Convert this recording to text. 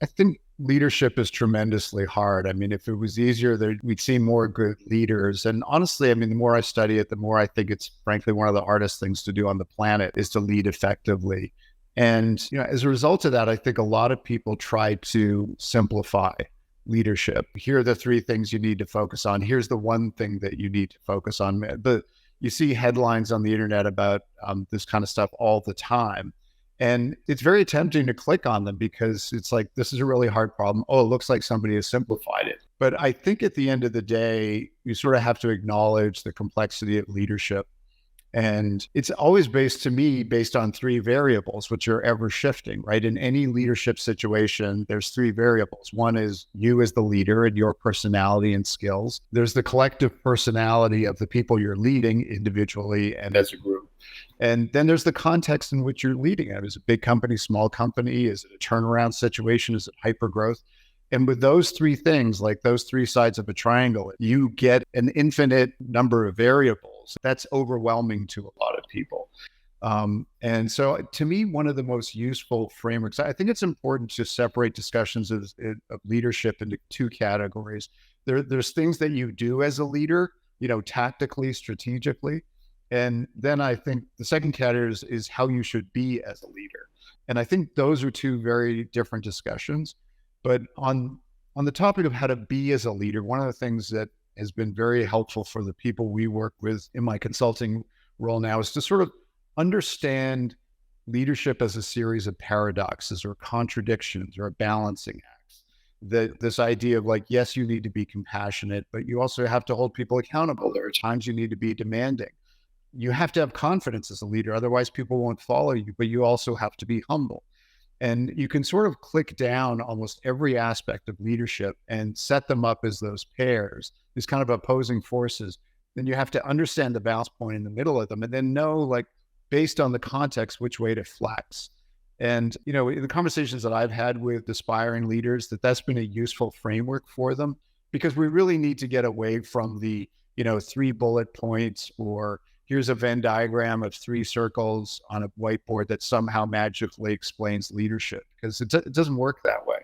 I think leadership is tremendously hard. I mean, if it was easier, we'd see more good leaders. And honestly, I mean, the more I study it, the more I think it's frankly one of the hardest things to do on the planet is to lead effectively. And, as a result of that, I think a lot of people try to simplify leadership. Here are the three things you need to focus on. Here's the one thing that you need to focus on. But you see headlines on the internet about this kind of stuff all the time. And it's very tempting to click on them because it's like, this is a really hard problem. Oh, it looks like somebody has simplified it. But I think at the end of the day, you sort of have to acknowledge the complexity of leadership. And it's always based on three variables, which are ever shifting, right? In any leadership situation, there's three variables. One is you as the leader and your personality and skills. There's the collective personality of the people you're leading individually and as a group. And then there's the context in which you're leading it. Is it a big company, small company? Is it a turnaround situation? Is it hyper growth? And with those three things, like those three sides of a triangle, you get an infinite number of variables. That's overwhelming to a lot of people. And so to me, one of the most useful frameworks, I think it's important to separate discussions of leadership into two categories. There's things that you do as a leader, tactically, strategically. And then I think the second category is how you should be as a leader. And I think those are two very different discussions. But on the topic of how to be as a leader, one of the things that has been very helpful for the people we work with in my consulting role now is to sort of understand leadership as a series of paradoxes or contradictions or balancing acts. This idea of like, yes, you need to be compassionate, but you also have to hold people accountable. There are times you need to be demanding. You have to have confidence as a leader, otherwise people won't follow you, but you also have to be humble. And you can sort of click down almost every aspect of leadership and set them up as those pairs, these kind of opposing forces. Then you have to understand the balance point in the middle of them and then know, like, based on the context, which way to flex. And, in the conversations that I've had with aspiring leaders, that's been a useful framework for them because we really need to get away from the, 3 bullet points or here's a Venn diagram of 3 circles on a whiteboard that somehow magically explains leadership because it doesn't work that way.